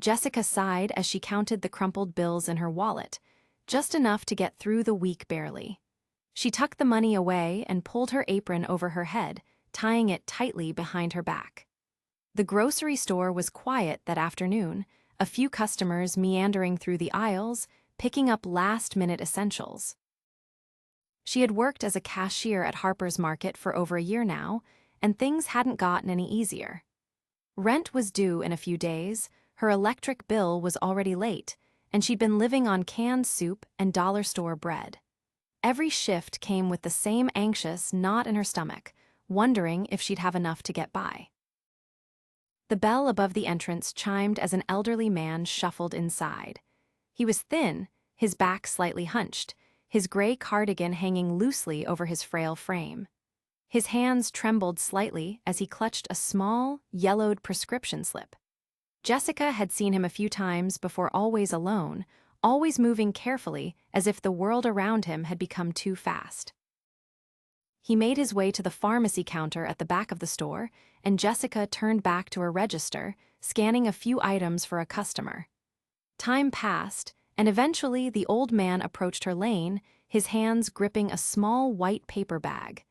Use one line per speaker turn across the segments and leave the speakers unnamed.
Jessica sighed as she counted the crumpled bills in her wallet, just enough to get through the week barely. She tucked the money away and pulled her apron over her head, tying it tightly behind her back. The grocery store was quiet that afternoon, a few customers meandering through the aisles, picking up last-minute essentials. She had worked as a cashier at Harper's Market for over a year now, and things hadn't gotten any easier. Rent was due in a few days, her electric bill was already late, and she'd been living on canned soup and dollar store bread. Every shift came with the same anxious knot in her stomach, wondering if she'd have enough to get by. The bell above the entrance chimed as an elderly man shuffled inside. He was thin, his back slightly hunched, his gray cardigan hanging loosely over his frail frame. His hands trembled slightly as he clutched a small, yellowed prescription slip. Jessica had seen him a few times before, always alone, always moving carefully as if the world around him had become too fast. He made his way to the pharmacy counter at the back of the store, and Jessica turned back to her register, scanning a few items for a customer. Time passed, and eventually the old man approached her lane, his hands gripping a small white paper bag.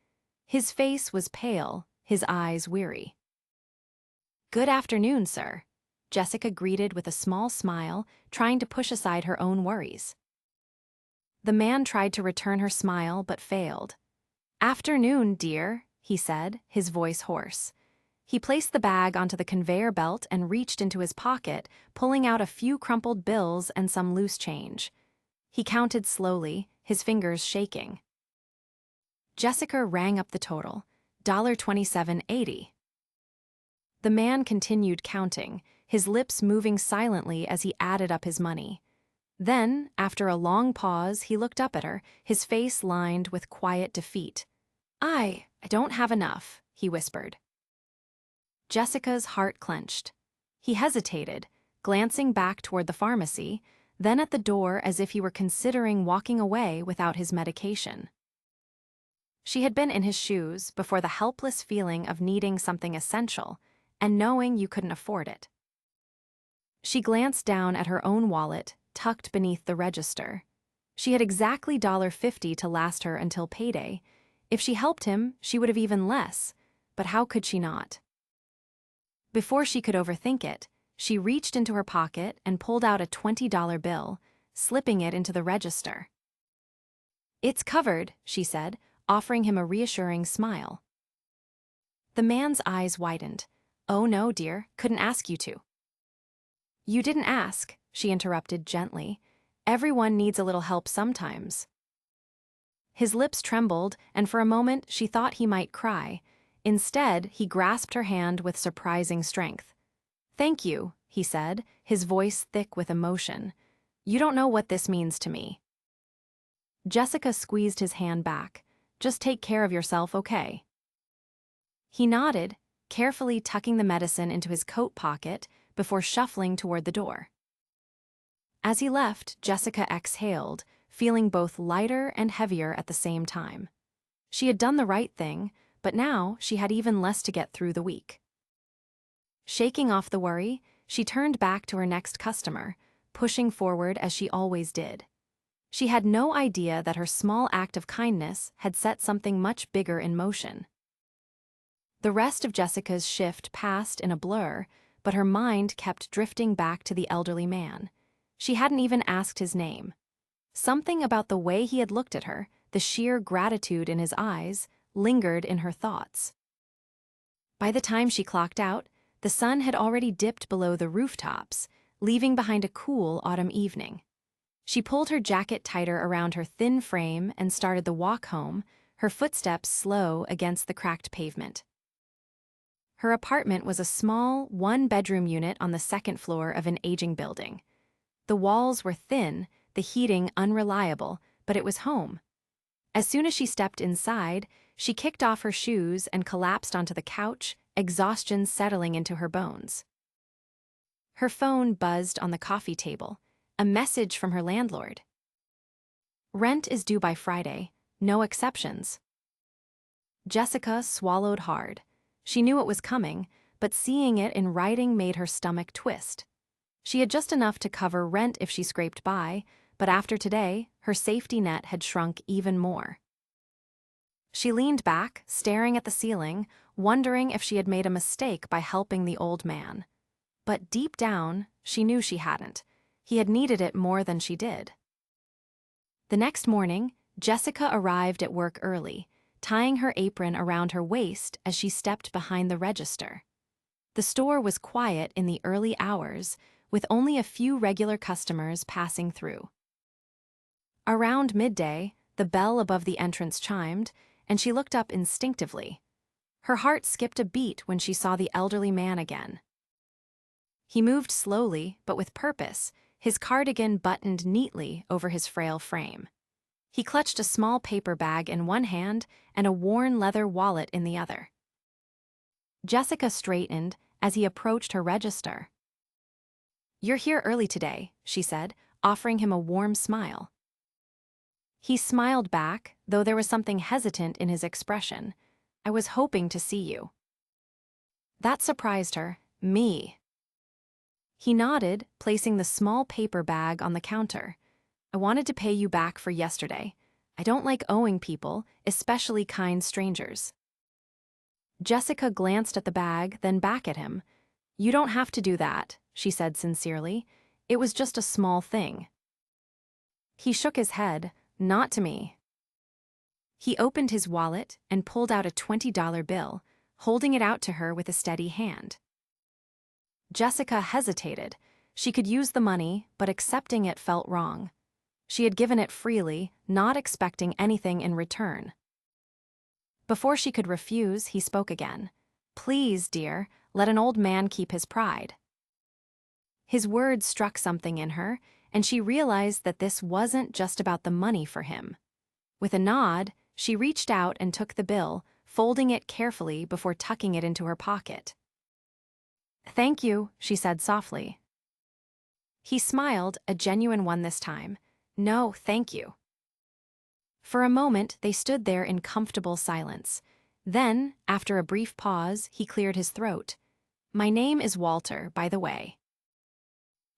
His face was pale, his eyes weary. "Good afternoon, sir," Jessica greeted with a small smile, trying to push aside her own worries. The man tried to return her smile but failed. "Afternoon, dear," he said, his voice hoarse. He placed the bag onto the conveyor belt and reached into his pocket, pulling out a few crumpled bills and some loose change. He counted slowly, his fingers shaking. Jessica rang up the total, $27.80. The man continued counting, his lips moving silently as he added up his money. Then, after a long pause, he looked up at her, his face lined with quiet defeat. I don't have enough," he whispered. Jessica's heart clenched. He hesitated, glancing back toward the pharmacy, then at the door as if he were considering walking away without his medication. She had been in his shoes before, the helpless feeling of needing something essential and knowing you couldn't afford it. She glanced down at her own wallet, tucked beneath the register. She had exactly $50 to last her until payday. If she helped him, she would have even less, but how could she not? Before she could overthink it, she reached into her pocket and pulled out a $20 bill, slipping it into the register. "It's covered," she said, offering him a reassuring smile. The man's eyes widened. "Oh no, dear, couldn't ask you to." "You didn't ask," she interrupted gently. "Everyone needs a little help sometimes." His lips trembled, and for a moment she thought he might cry. Instead, he grasped her hand with surprising strength. "Thank you," he said, his voice thick with emotion. "You don't know what this means to me." Jessica squeezed his hand back. "Just take care of yourself, okay?" He nodded, carefully tucking the medicine into his coat pocket before shuffling toward the door. As he left, Jessica exhaled, feeling both lighter and heavier at the same time. She had done the right thing, but now she had even less to get through the week. Shaking off the worry, she turned back to her next customer, pushing forward as she always did. She had no idea that her small act of kindness had set something much bigger in motion. The rest of Jessica's shift passed in a blur, but her mind kept drifting back to the elderly man. She hadn't even asked his name. Something about the way he had looked at her, the sheer gratitude in his eyes, lingered in her thoughts. By the time she clocked out, the sun had already dipped below the rooftops, leaving behind a cool autumn evening. She pulled her jacket tighter around her thin frame and started the walk home, her footsteps slow against the cracked pavement. Her apartment was a small, one-bedroom unit on the second floor of an aging building. The walls were thin, the heating unreliable, but it was home. As soon as she stepped inside, she kicked off her shoes and collapsed onto the couch, exhaustion settling into her bones. Her phone buzzed on the coffee table, a message from her landlord. "Rent is due by Friday, no exceptions." Jessica swallowed hard. She knew it was coming, but seeing it in writing made her stomach twist. She had just enough to cover rent if she scraped by, but after today, her safety net had shrunk even more. She leaned back, staring at the ceiling, wondering if she had made a mistake by helping the old man. But deep down, she knew she hadn't. He had needed it more than she did. The next morning, Jessica arrived at work early, tying her apron around her waist as she stepped behind the register. The store was quiet in the early hours, with only a few regular customers passing through. Around midday, the bell above the entrance chimed, and she looked up instinctively. Her heart skipped a beat when she saw the elderly man again. He moved slowly, but with purpose, his cardigan buttoned neatly over his frail frame. He clutched a small paper bag in one hand and a worn leather wallet in the other. Jessica straightened as he approached her register. "You're here early today," she said, offering him a warm smile. He smiled back, though there was something hesitant in his expression. "I was hoping to see you." That surprised her. "Me?" He nodded, placing the small paper bag on the counter. "I wanted to pay you back for yesterday. I don't like owing people, especially kind strangers." Jessica glanced at the bag, then back at him. "You don't have to do that," she said sincerely. "It was just a small thing." He shook his head. "Not to me." He opened his wallet and pulled out a $20 bill, holding it out to her with a steady hand. Jessica hesitated. She could use the money, but accepting it felt wrong. She had given it freely, not expecting anything in return. Before she could refuse, he spoke again. "Please, dear, let an old man keep his pride." His words struck something in her, and she realized that this wasn't just about the money for him. With a nod, she reached out and took the bill, folding it carefully before tucking it into her pocket. "Thank you," she said softly. He smiled, a genuine one this time. "No, thank you." For a moment, they stood there in comfortable silence. Then, after a brief pause, he cleared his throat. "My name is Walter, by the way."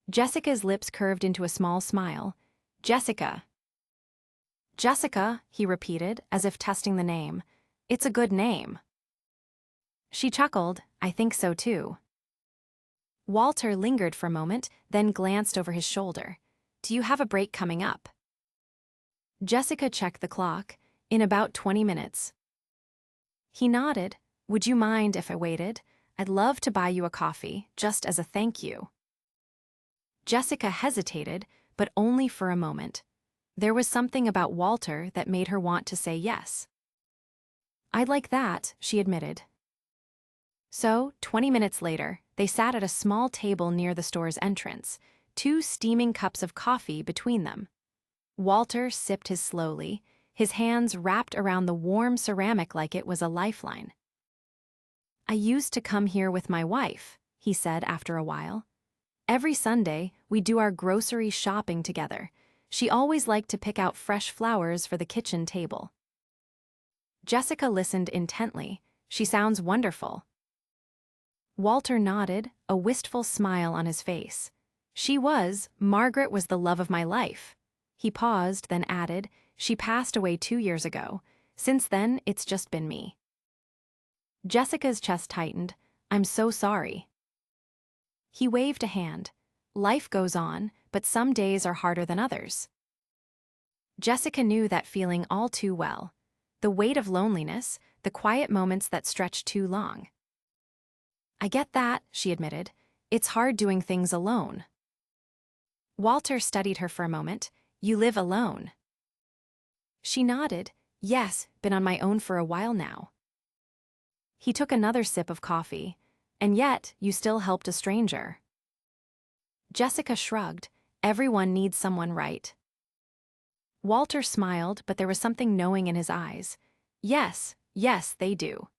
Jessica's lips curved into a small smile. "Jessica." "Jessica," he repeated, as if testing the name. "It's a good name." She chuckled. "I think so too." Walter lingered for a moment, then glanced over his shoulder. "Do you have a break coming up?" Jessica checked the clock. "In about 20 minutes. He nodded. "Would you mind if I waited? I'd love to buy you a coffee, just as a thank you." Jessica hesitated, but only for a moment. There was something about Walter that made her want to say yes. "I'd like that," she admitted. So, 20 minutes later, they sat at a small table near the store's entrance, 2 steaming cups of coffee between them. Walter sipped his slowly, his hands wrapped around the warm ceramic like it was a lifeline. "I used to come here with my wife," he said after a while. "Every Sunday, we do our grocery shopping together. She always liked to pick out fresh flowers for the kitchen table." Jessica listened intently. "She sounds wonderful." Walter nodded, a wistful smile on his face. Margaret was the love of my life." He paused, then added, "She passed away 2 years ago. Since then, it's just been me." Jessica's chest tightened. "I'm so sorry." He waved a hand. "Life goes on, but some days are harder than others." Jessica knew that feeling all too well. The weight of loneliness, the quiet moments that stretched too long. "I get that," she admitted. "It's hard doing things alone." Walter studied her for a moment. "You live alone?" She nodded. "Yes, been on my own for a while now." He took another sip of coffee. "And yet, you still helped a stranger." Jessica shrugged. "Everyone needs someone, right?" Walter smiled, but there was something knowing in his eyes. Yes, they do."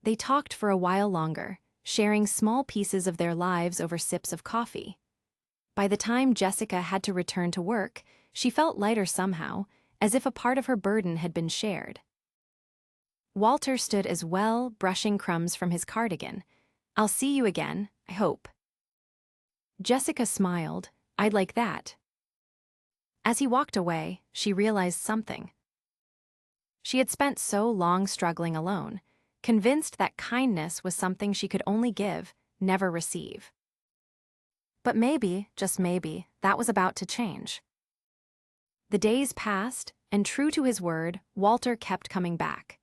They talked for a while longer, sharing small pieces of their lives over sips of coffee. By the time Jessica had to return to work, she felt lighter somehow, as if a part of her burden had been shared. Walter stood as well, brushing crumbs from his cardigan. "I'll see you again, I hope." Jessica smiled. I'd like that. As he walked away, she realized something. She had spent so long struggling alone, convinced that kindness was something she could only give, never receive. But maybe, just maybe, that was about to change. The days passed, and true to his word, Walter kept coming back.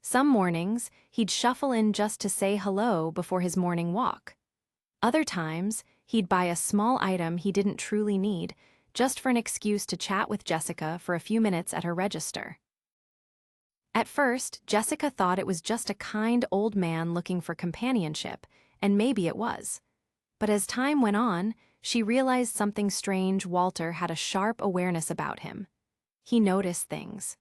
Some mornings, he'd shuffle in just to say hello before his morning walk. Other times, he'd buy a small item he didn't truly need, just for an excuse to chat with Jessica for a few minutes at her register. At first, Jessica thought it was just a kind old man looking for companionship, and maybe it was. But as time went on, she realized something strange. Walter had a sharp awareness about him. He noticed things.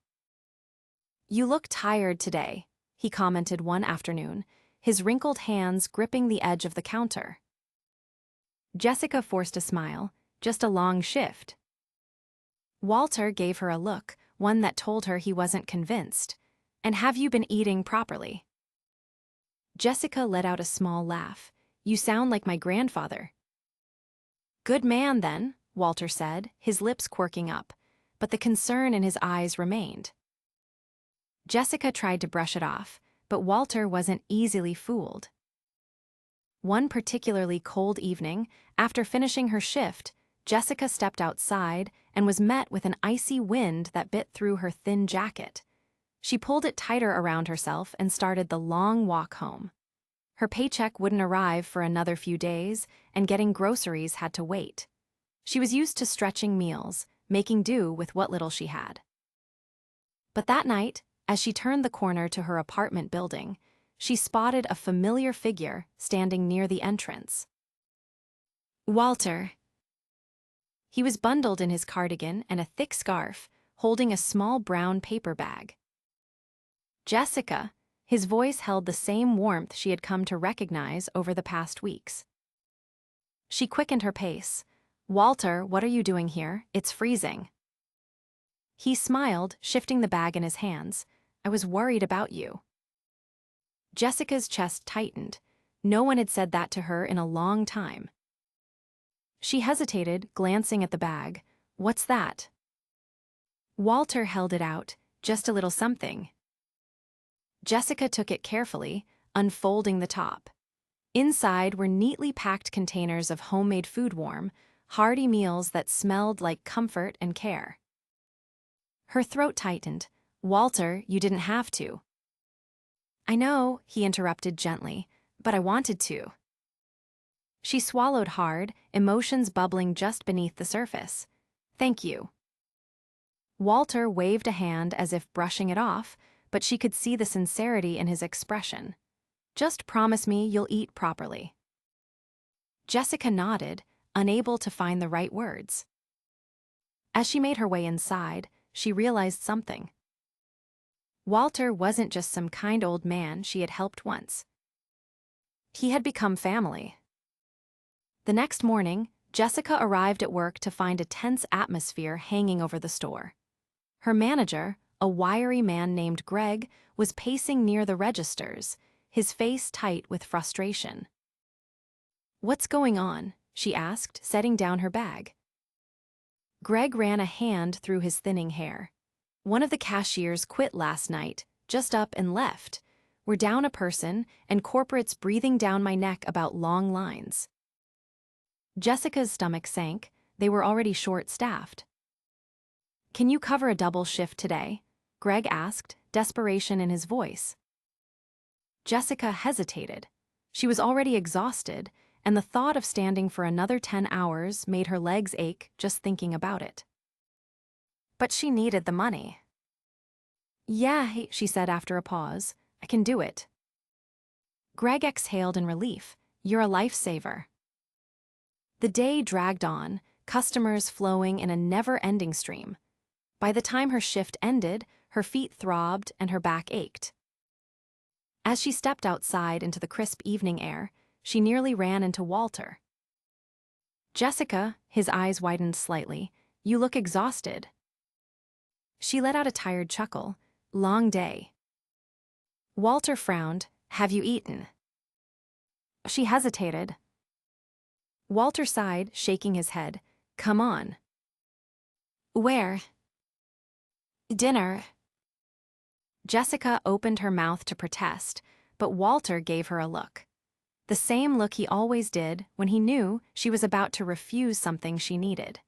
"You look tired today," he commented one afternoon, his wrinkled hands gripping the edge of the counter. Jessica forced a smile. "Just a long shift." Walter gave her a look, one that told her he wasn't convinced. "And have you been eating properly?" Jessica let out a small laugh. "You sound like my grandfather." "Good man, then," Walter said, his lips quirking up, but the concern in his eyes remained. Jessica tried to brush it off, but Walter wasn't easily fooled. One particularly cold evening, after finishing her shift, Jessica stepped outside and was met with an icy wind that bit through her thin jacket. She pulled it tighter around herself and started the long walk home. Her paycheck wouldn't arrive for another few days, and getting groceries had to wait. She was used to stretching meals, making do with what little she had. But that night, as she turned the corner to her apartment building, she spotted a familiar figure standing near the entrance. Walter. He was bundled in his cardigan and a thick scarf, holding a small brown paper bag. "Jessica," his voice held the same warmth she had come to recognize over the past weeks. She quickened her pace. "Walter, what are you doing here? It's freezing." He smiled, shifting the bag in his hands. "I was worried about you." Jessica's chest tightened. No one had said that to her in a long time. She hesitated, glancing at the bag. "What's that?" Walter held it out. "Just a little something." Jessica took it carefully, unfolding the top. Inside were neatly packed containers of homemade food, warm, hearty meals that smelled like comfort and care. Her throat tightened. "Walter, you didn't have to." "I know," he interrupted gently, "but I wanted to." She swallowed hard, emotions bubbling just beneath the surface. "Thank you." Walter waved a hand as if brushing it off, but she could see the sincerity in his expression. "Just promise me you'll eat properly." Jessica nodded, unable to find the right words. As she made her way inside, she realized something. Walter wasn't just some kind old man she had helped once. He had become family. The next morning, Jessica arrived at work to find a tense atmosphere hanging over the store. Her manager, a wiry man named Greg, was pacing near the registers, his face tight with frustration. "What's going on?" she asked, setting down her bag. Greg ran a hand through his thinning hair. "One of the cashiers quit last night, just up and left. We're down a person, and corporate's breathing down my neck about long lines." Jessica's stomach sank. They were already short-staffed. "Can you cover a double shift today?" Greg asked, desperation in his voice. Jessica hesitated. She was already exhausted, and the thought of standing for another 10 hours made her legs ache just thinking about it. But she needed the money. "Yeah," she said after a pause, "I can do it." Greg exhaled in relief. "You're a lifesaver." The day dragged on, customers flowing in a never-ending stream. By the time her shift ended, her feet throbbed and her back ached. As she stepped outside into the crisp evening air, she nearly ran into Walter. "Jessica," his eyes widened slightly, "you look exhausted." She let out a tired chuckle. "Long day." Walter frowned. "Have you eaten?" She hesitated. Walter sighed, shaking his head. Come on. Where? Dinner. Jessica opened her mouth to protest, but Walter gave her a look. The same look he always did when he knew she was about to refuse something she needed.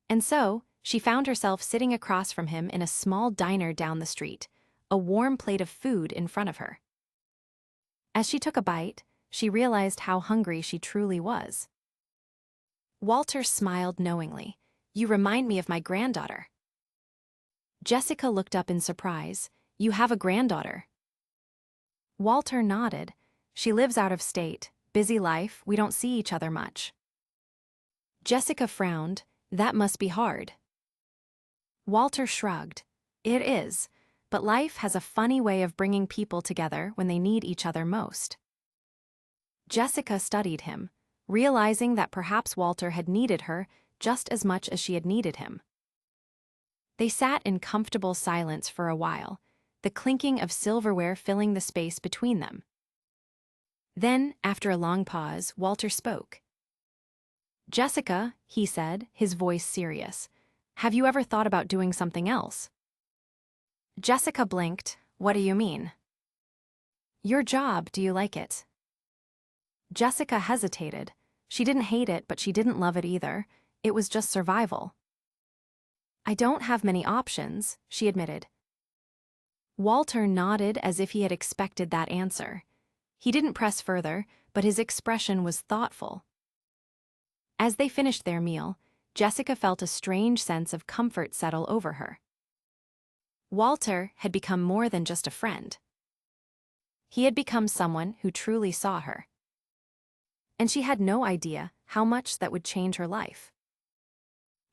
And so, she found herself sitting across from him in a small diner down the street, a warm plate of food in front of her. As she took a bite, she realized how hungry she truly was. Walter smiled knowingly. You remind me of my granddaughter. Jessica looked up in surprise. You have a granddaughter? Walter nodded. She lives out of state. Busy life, we don't see each other much. Jessica frowned. That must be hard. Walter shrugged. It is, but life has a funny way of bringing people together when they need each other most. Jessica studied him, realizing that perhaps Walter had needed her just as much as she had needed him. They sat in comfortable silence for a while, the clinking of silverware filling the space between them. Then, after a long pause, Walter spoke. Jessica, he said, his voice serious, have you ever thought about doing something else? Jessica blinked. What do you mean? Your job, do you like it? Jessica hesitated. She didn't hate it, but she didn't love it either. It was just survival. I don't have many options, she admitted. Walter nodded as if he had expected that answer. He didn't press further, but his expression was thoughtful. As they finished their meal, Jessica felt a strange sense of comfort settle over her. Walter had become more than just a friend. He had become someone who truly saw her. And she had no idea how much that would change her life.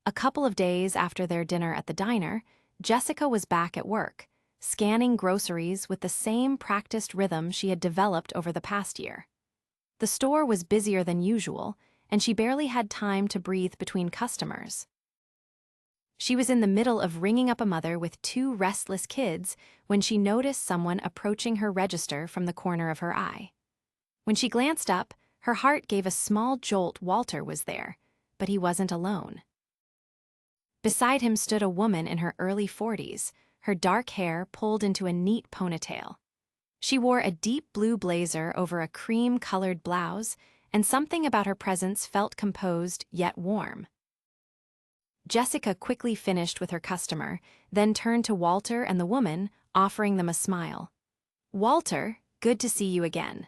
A couple of days after their dinner at the diner, Jessica was back at work, scanning groceries with the same practiced rhythm she had developed over the past year. The store was busier than usual, and she barely had time to breathe between customers. She was in the middle of ringing up a mother with 2 restless kids when she noticed someone approaching her register from the corner of her eye. When she glanced up, her heart gave a small jolt. Walter was there, but he wasn't alone. Beside him stood a woman in her early 40s, her dark hair pulled into a neat ponytail. She wore a deep blue blazer over a cream-colored blouse, and something about her presence felt composed yet warm. Jessica quickly finished with her customer, then turned to Walter and the woman, offering them a smile. Walter, good to see you again.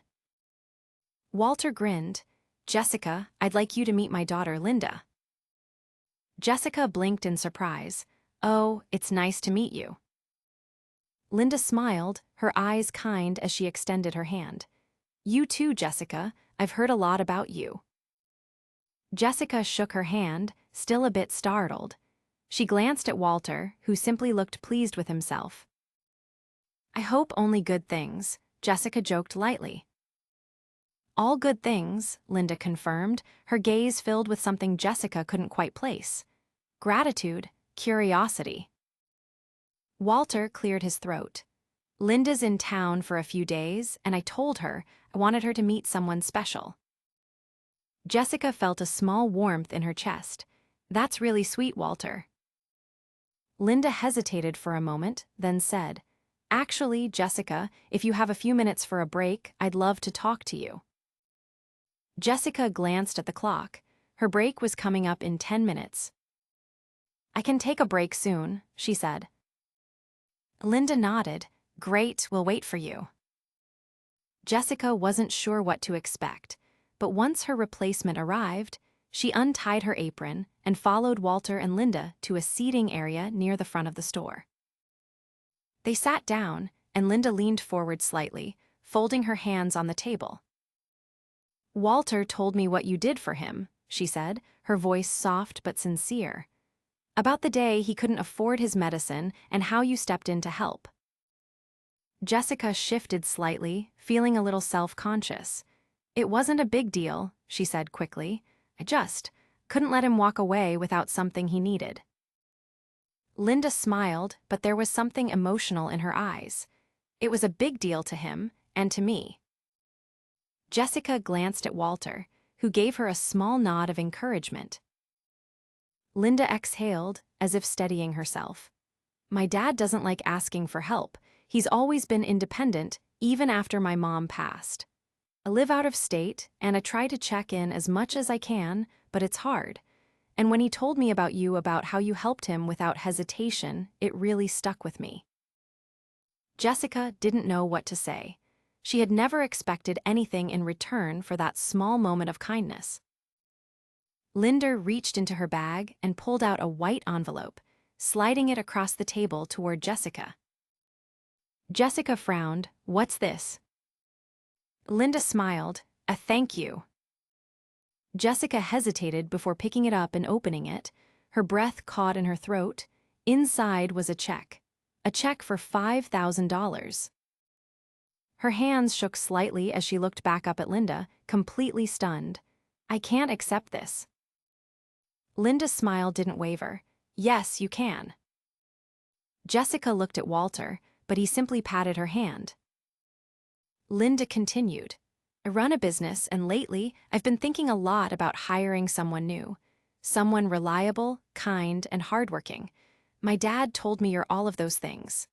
Walter grinned. Jessica, I'd like you to meet my daughter, Linda. Jessica blinked in surprise. Oh, it's nice to meet you. Linda smiled, her eyes kind as she extended her hand. You too, Jessica. I've heard a lot about you. Jessica shook her hand, still a bit startled. She glanced at Walter, who simply looked pleased with himself. I hope only good things, Jessica joked lightly. All good things, Linda confirmed, her gaze filled with something Jessica couldn't quite place. Gratitude, curiosity. Walter cleared his throat. Linda's in town for a few days, and I told her I wanted her to meet someone special. Jessica felt a small warmth in her chest. That's really sweet, Walter. Linda hesitated for a moment, then said, Actually, Jessica, if you have a few minutes for a break, I'd love to talk to you. Jessica glanced at the clock. Her break was coming up in 10 minutes. I can take a break soon, she said. Linda nodded. Great, we'll wait for you. Jessica wasn't sure what to expect, but once her replacement arrived, she untied her apron and followed Walter and Linda to a seating area near the front of the store. They sat down, and Linda leaned forward slightly, folding her hands on the table. Walter told me what you did for him, she said, her voice soft but sincere. About the day he couldn't afford his medicine and how you stepped in to help. Jessica shifted slightly, feeling a little self-conscious. It wasn't a big deal, she said quickly. I just couldn't let him walk away without something he needed. Linda smiled, but there was something emotional in her eyes. It was a big deal to him, and to me. Jessica glanced at Walter, who gave her a small nod of encouragement. Linda exhaled, as if steadying herself. My dad doesn't like asking for help. He's always been independent, even after my mom passed. I live out of state, and I try to check in as much as I can, but it's hard. And when he told me about you, about how you helped him without hesitation, it really stuck with me. Jessica didn't know what to say. She had never expected anything in return for that small moment of kindness. Linda reached into her bag and pulled out a white envelope, sliding it across the table toward Jessica. Jessica frowned. What's this? Linda smiled. A thank you. Jessica hesitated before picking it up and opening it, her breath caught in her throat. Inside was a check for $5,000. Her hands shook slightly as she looked back up at Linda, completely stunned. I can't accept this. Linda's smile didn't waver. Yes, you can. Jessica looked at Walter, but he simply patted her hand. Linda continued. I run a business, and lately, I've been thinking a lot about hiring someone new. Someone reliable, kind, and hardworking. My dad told me you're all of those things.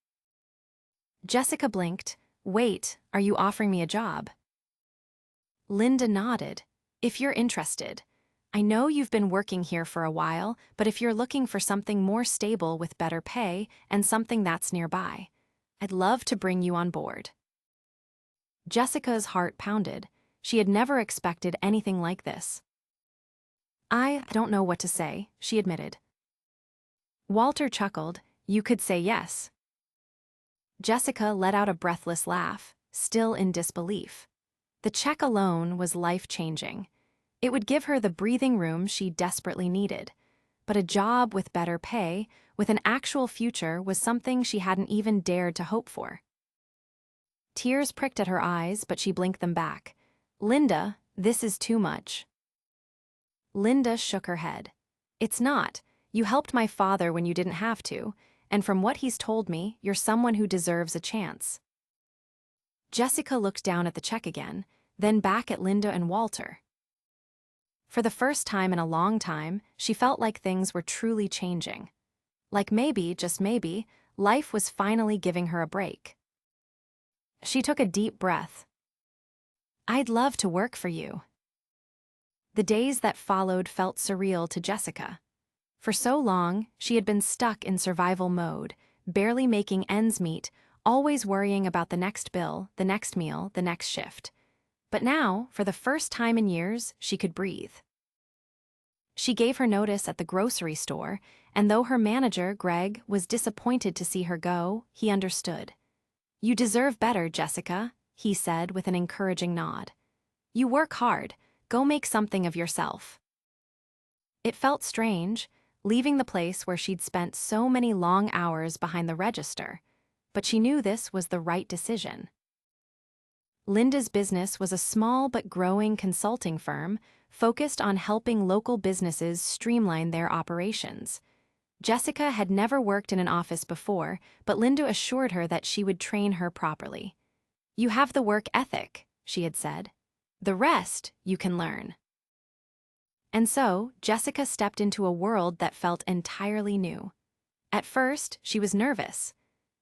Jessica blinked. Wait, are you offering me a job? Linda nodded. If you're interested. I know you've been working here for a while, but if you're looking for something more stable with better pay and something that's nearby, I'd love to bring you on board. Jessica's heart pounded. She had never expected anything like this. I don't know what to say, she admitted. Walter chuckled. You could say yes. Jessica let out a breathless laugh, still in disbelief. The check alone was life-changing. It would give her the breathing room she desperately needed. But a job with better pay, with an actual future, was something she hadn't even dared to hope for. Tears pricked at her eyes, but she blinked them back. Linda, this is too much. Linda shook her head. It's not. You helped my father when you didn't have to, and from what he's told me, you're someone who deserves a chance. Jessica looked down at the check again, then back at Linda and Walter. For the first time in a long time, she felt like things were truly changing. Like maybe, just maybe, life was finally giving her a break. She took a deep breath. I'd love to work for you. The days that followed felt surreal to Jessica. For so long, she had been stuck in survival mode, barely making ends meet, always worrying about the next bill, the next meal, the next shift. But now, for the first time in years, she could breathe. She gave her notice at the grocery store, and though her manager, Greg, was disappointed to see her go, he understood. You deserve better, Jessica, he said with an encouraging nod. You work hard. Go make something of yourself. It felt strange, leaving the place where she'd spent so many long hours behind the register, but she knew this was the right decision. Linda's business was a small but growing consulting firm focused on helping local businesses streamline their operations. Jessica had never worked in an office before, but Linda assured her that she would train her properly. You have the work ethic, she had said. The rest you can learn. And so, Jessica stepped into a world that felt entirely new. At first, she was nervous.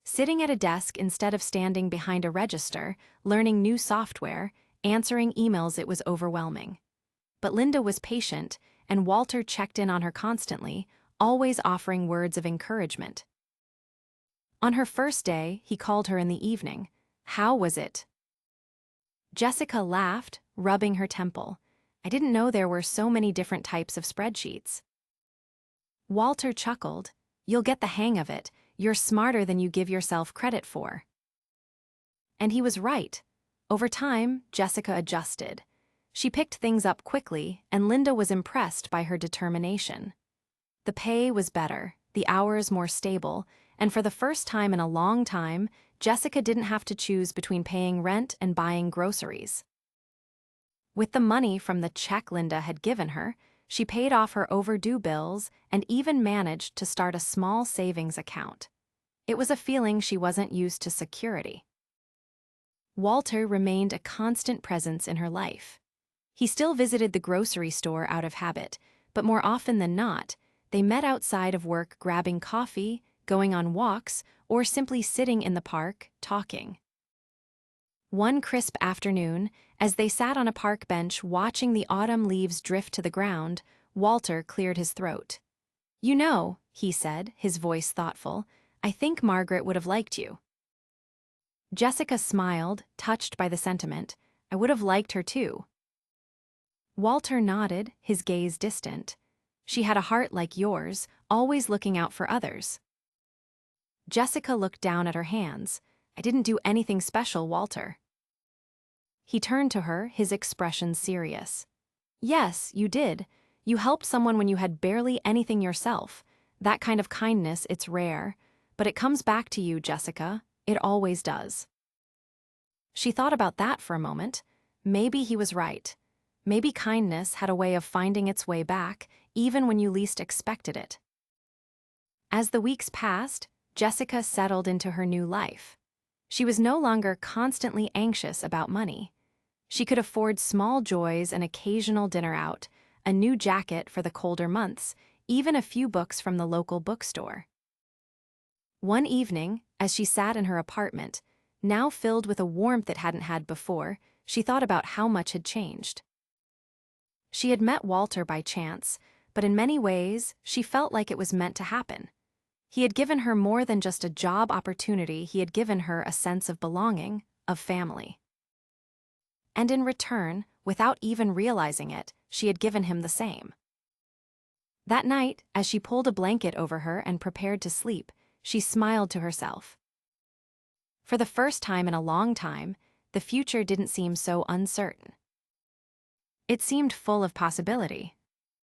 Sitting at a desk instead of standing behind a register, learning new software, answering emails, it was overwhelming. But Linda was patient, and Walter checked in on her constantly, always offering words of encouragement. On her first day, he called her in the evening. How was it? Jessica laughed, rubbing her temple. I didn't know there were so many different types of spreadsheets. Walter chuckled. You'll get the hang of it. You're smarter than you give yourself credit for. And he was right. Over time, Jessica adjusted. She picked things up quickly, and Linda was impressed by her determination. The pay was better, the hours more stable, and for the first time in a long time, Jessica didn't have to choose between paying rent and buying groceries. With the money from the check Linda had given her, she paid off her overdue bills and even managed to start a small savings account. It was a feeling she wasn't used to security. Walter remained a constant presence in her life. He still visited the grocery store out of habit, but more often than not, they met outside of work grabbing coffee, going on walks, or simply sitting in the park, talking. One crisp afternoon, as they sat on a park bench watching the autumn leaves drift to the ground, Walter cleared his throat. "You know," he said, his voice thoughtful, "I think Margaret would have liked you." Jessica smiled, touched by the sentiment. "I would have liked her too." Walter nodded, his gaze distant. "She had a heart like yours, always looking out for others." Jessica looked down at her hands. "I didn't do anything special, Walter." He turned to her, his expression serious. "Yes, you did. You helped someone when you had barely anything yourself. That kind of kindness, it's rare. But it comes back to you, Jessica. It always does." She thought about that for a moment. Maybe he was right. Maybe kindness had a way of finding its way back, even when you least expected it. As the weeks passed, Jessica settled into her new life. She was no longer constantly anxious about money. She could afford small joys, an occasional dinner out, a new jacket for the colder months, even a few books from the local bookstore. One evening, as she sat in her apartment, now filled with a warmth it hadn't had before, she thought about how much had changed. She had met Walter by chance, but in many ways, she felt like it was meant to happen. He had given her more than just a job opportunity, he had given her a sense of belonging, of family. And in return, without even realizing it, she had given him the same. That night, as she pulled a blanket over her and prepared to sleep, she smiled to herself. For the first time in a long time, the future didn't seem so uncertain. It seemed full of possibility.